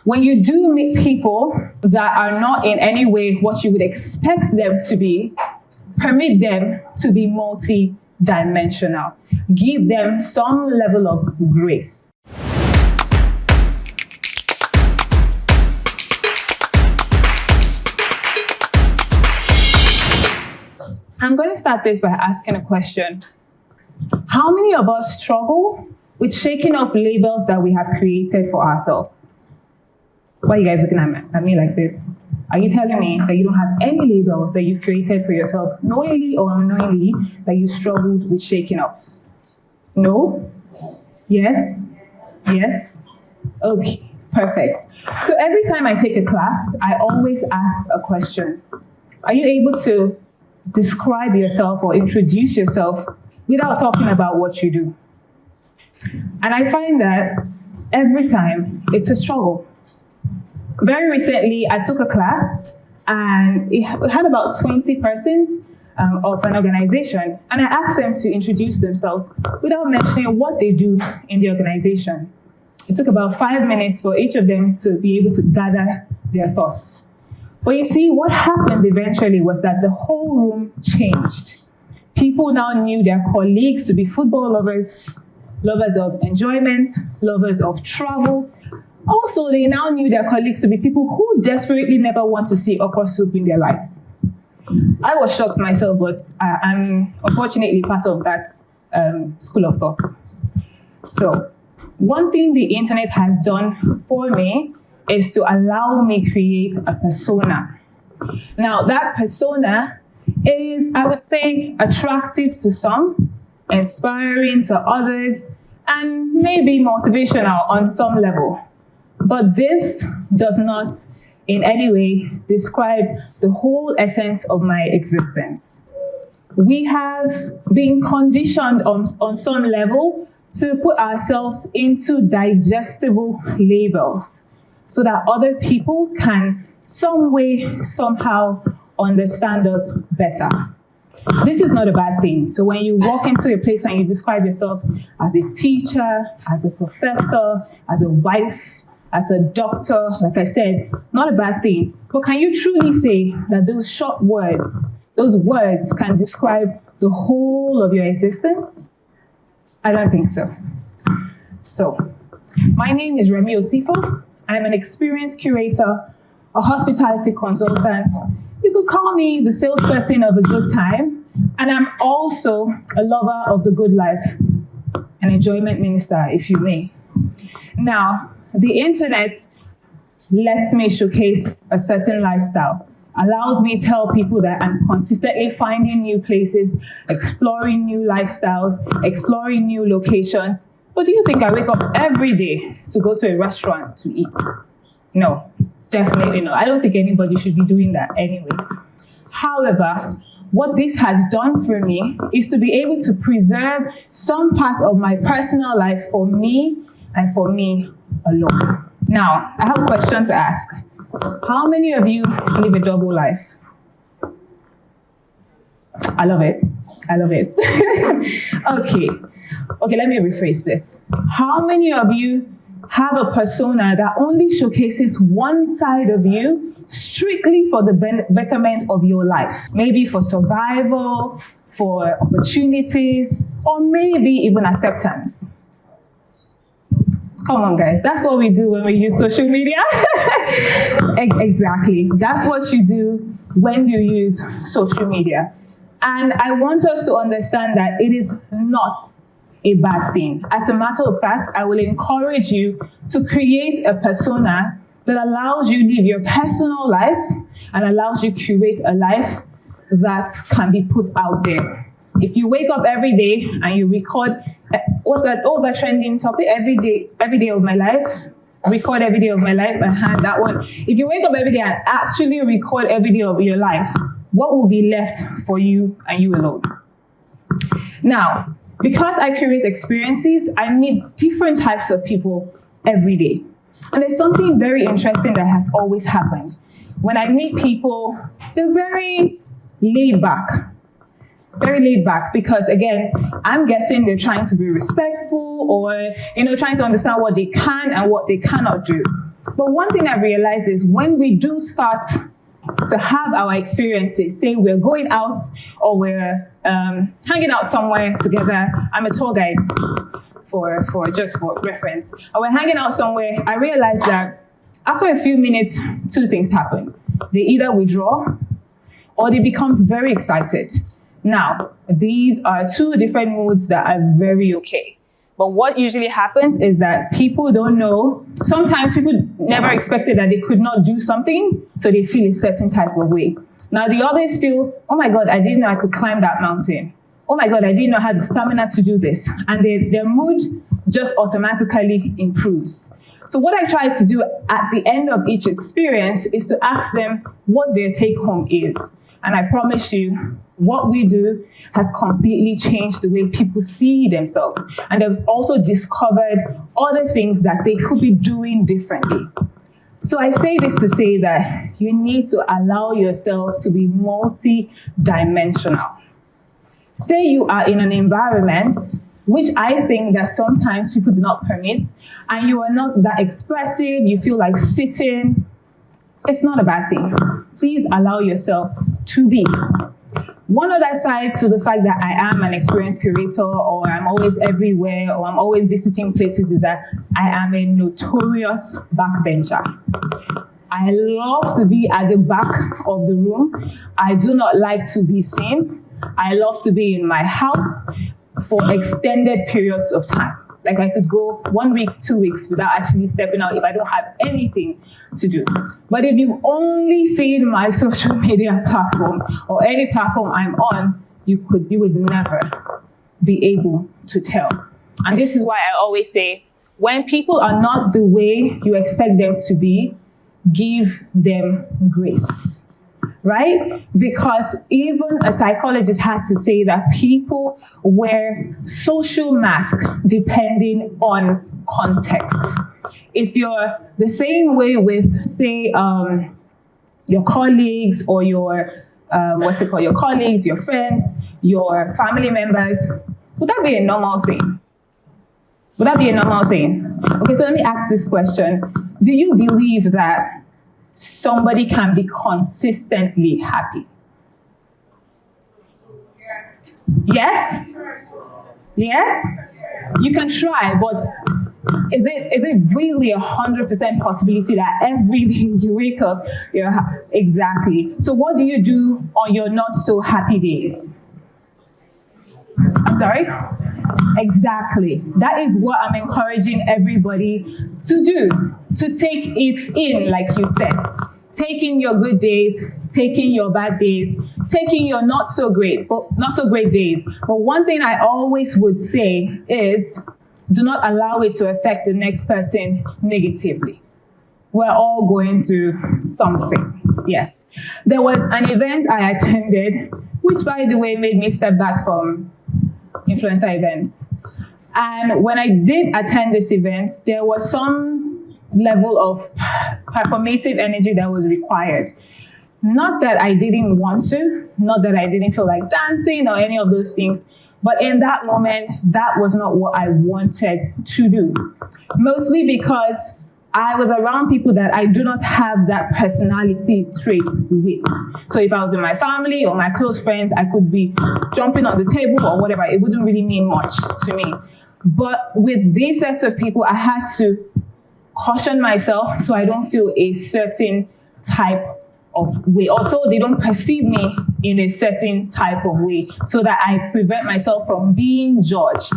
When you do meet people that are not in any way what you would expect them to be, permit them to be multi-dimensional. Give them some level of grace. I'm going to start this by asking a question. How many of us struggle with shaking off labels that we have created for ourselves? Why are you guys looking at me like this? Are you telling me that you don't have any label that you've created for yourself, knowingly or unknowingly, that you struggled with shaking off? No? Yes? Yes? Okay, perfect. So every time I take a class, I always ask a question. Are you able to describe yourself or introduce yourself without talking about what you do? And I find that every time it's a struggle. Very recently, I took a class and it had about 20 persons of an organization, and I asked them to introduce themselves without mentioning what they do in the organization. It took about 5 minutes for each of them to be able to gather their thoughts. But you see, what happened eventually was that the whole room changed. People now knew their colleagues to be football lovers, lovers of enjoyment, lovers of travel. Also, they now knew their colleagues to be people who desperately never want to see okra soup in their lives. I was shocked myself, but I'm unfortunately part of that school of thought. So, one thing the internet has done for me is to allow me create a persona. Now, that persona is, I would say, attractive to some, inspiring to others, and maybe motivational on some level. But this does not in any way describe the whole essence of my existence. We have been conditioned on some level to put ourselves into digestible labels so that other people can some way, somehow understand us better. This is not a bad thing. So when you walk into a place and you describe yourself as a teacher, as a professor, as a wife, as a doctor, like I said, not a bad thing. But can you truly say that those short words, those words can describe the whole of your existence? I don't think so. So, my name is Remi Osifo. I'm an experienced curator, a hospitality consultant. You could call me the salesperson of a good time. And I'm also a lover of the good life, an enjoyment minister, if you may. Now, the internet lets me showcase a certain lifestyle, allows me to tell people that I'm consistently finding new places, exploring new lifestyles, exploring new locations. But do you think I wake up every day to go to a restaurant to eat? No, definitely not. I don't think anybody should be doing that anyway. However, what this has done for me is to be able to preserve some parts of my personal life for me and for me alone. Now, I have a question to ask. How many of you live a double life? I love it. I love it. Okay, let me rephrase this. How many of you have a persona that only showcases one side of you strictly for the betterment of your life? Maybe for survival, for opportunities, or maybe even acceptance. Come on, guys. That's what we do when we use social media. Exactly. That's what you do when you use social media. And I want us to understand that it is not a bad thing. As a matter of fact, I will encourage you to create a persona that allows you to live your personal life and allows you to curate a life that can be put out there. If you wake up every day and you record, what's that trending topic? Every day of my life. Record every day of my life and hand that one. If you wake up every day and actually record every day of your life, what will be left for you and you alone? Now, because I curate experiences, I meet different types of people every day. And there's something very interesting that has always happened. When I meet people, they're very laid back. Very laid back because, again, I'm guessing they're trying to be respectful or, trying to understand what they can and what they cannot do. But one thing I've realized is when we do start to have our experiences, say we're going out or we're hanging out somewhere together. I'm a tour guide for reference. And we're hanging out somewhere. I realized that after a few minutes, two things happen. They either withdraw or they become very excited. Now, these are two different moods that are very okay. But what usually happens is that people don't know. Sometimes people never expected that they could not do something, so they feel a certain type of way. Now the others feel, oh my God, I didn't know I could climb that mountain. Oh my God, I didn't know I had the stamina to do this. And their mood just automatically improves. So what I try to do at the end of each experience is to ask them what their take home is. And I promise you, what we do has completely changed the way people see themselves. And they've also discovered other things that they could be doing differently. So I say this to say that you need to allow yourself to be multi-dimensional. Say you are in an environment which I think that sometimes people do not permit, and you are not that expressive, you feel like sitting. It's not a bad thing. Please allow yourself to be. One other side to the fact that I am an experienced curator, or I'm always everywhere, or I'm always visiting places, is that I am a notorious backbencher. I love to be at the back of the room. I do not like to be seen. I love to be in my house for extended periods of time. Like I could go 1 week, 2 weeks without actually stepping out if I don't have anything to do. But if you've only seen my social media platform or any platform I'm on, you would never be able to tell. And this is why I always say, when people are not the way you expect them to be, give them grace, right? Because even a psychologist had to say that people wear social masks depending on context. If you're the same way with, say, your colleagues or your colleagues, your friends, your family members, would that be a normal thing? Would that be a normal thing? Okay, so let me ask this question. Do you believe that somebody can be consistently happy? Yes? Yes? You can try, but is it really 100% possibility that every day you wake up, you're exactly. So what do you do on your not so happy days? I'm sorry? Exactly. That is what I'm encouraging everybody to do. To take it in, like you said. Taking your good days, taking your bad days, taking your not so great days. But one thing I always would say is, do not allow it to affect the next person negatively. We're all going through something. Yes. There was an event I attended, which by the way made me step back from influencer events. And when I did attend this event, there was some level of performative energy that was required. Not that I didn't want to, not that I didn't feel like dancing or any of those things, but in that moment, that was not what I wanted to do. Mostly because I was around people that I do not have that personality trait with. So if I was with my family or my close friends, I could be jumping on the table or whatever. It wouldn't really mean much to me. But with these sets of people, I had to caution myself so I don't feel a certain type of way. Also, they don't perceive me in a certain type of way so that I prevent myself from being judged.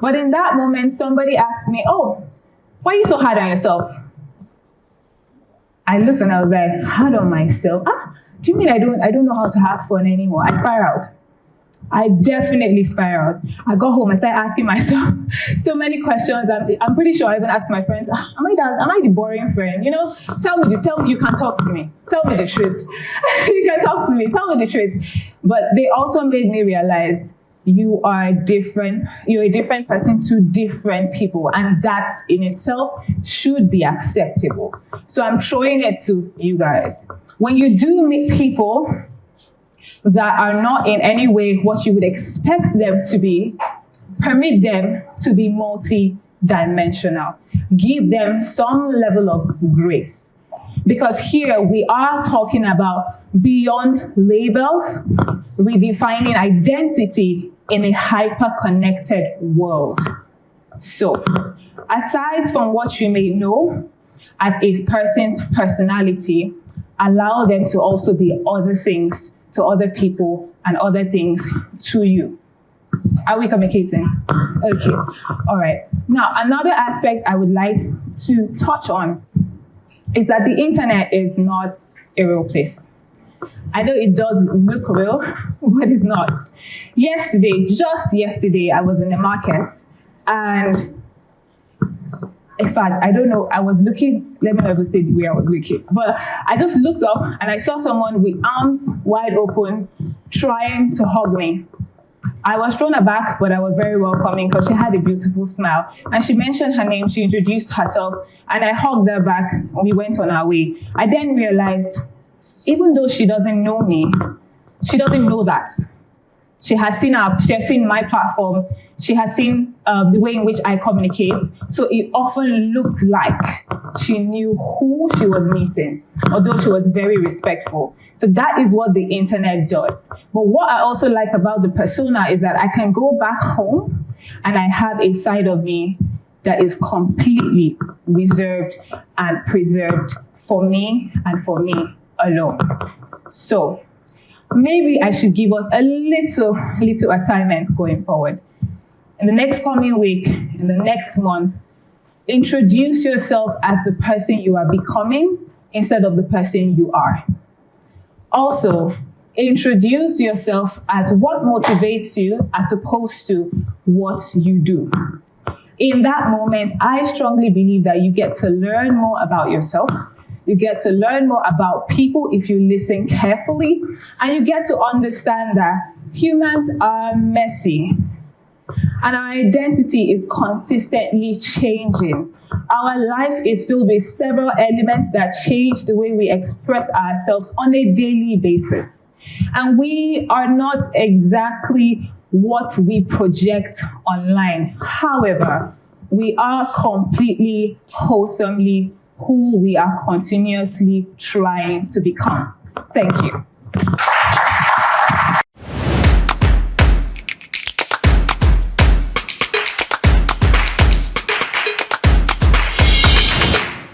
But in that moment, somebody asked me, oh, why are you so hard on yourself? I looked and I was like, hard on myself? Do you mean I don't know how to have fun anymore? I spiraled. I definitely spiraled. I got home, I started asking myself so many questions. I'm pretty sure I even asked my friends, am I the boring friend? You know, tell me, you can talk to me. Tell me the truth. You can talk to me, tell me the truth. But they also made me realize you are different. You're a different person to different people. And that in itself should be acceptable. So I'm showing it to you guys. When you do meet people that are not in any way what you would expect them to be, permit them to be multi-dimensional. give them some level of grace. Because here we are talking about beyond labels, redefining identity in a hyper-connected world. So, aside from what you may know as a person's personality, allow them to also be other things to other people and other things to you. Are we communicating? Okay, all right. Now, another aspect I would like to touch on is that the internet is not a real place. I know it does look real, but it's not. Just yesterday, I was in the market, and in fact, I don't know, I was looking, let me not even say where I was looking, but I just looked up and I saw someone with arms wide open trying to hug me. I was thrown aback, but I was very welcoming because she had a beautiful smile. And she mentioned her name, she introduced herself, and I hugged her back, and we went on our way. I then realized, even though she doesn't know me, she doesn't know that. She has seen my platform, she has seen the way in which I communicate, so it often looked like she knew who she was meeting, although she was very respectful. So that is what the internet does. But what I also like about the persona is that I can go back home and I have a side of me that is completely reserved and preserved for me and for me alone. So maybe I should give us a little assignment going forward. In the next coming week, in the next month, introduce yourself as the person you are becoming instead of the person you are. Also, introduce yourself as what motivates you as opposed to what you do. In that moment, I strongly believe that you get to learn more about yourself. You get to learn more about people if you listen carefully, and you get to understand that humans are messy and our identity is consistently changing. Our life is filled with several elements that change the way we express ourselves on a daily basis. And we are not exactly what we project online. However, we are completely, wholesomely who we are continuously trying to become. Thank you.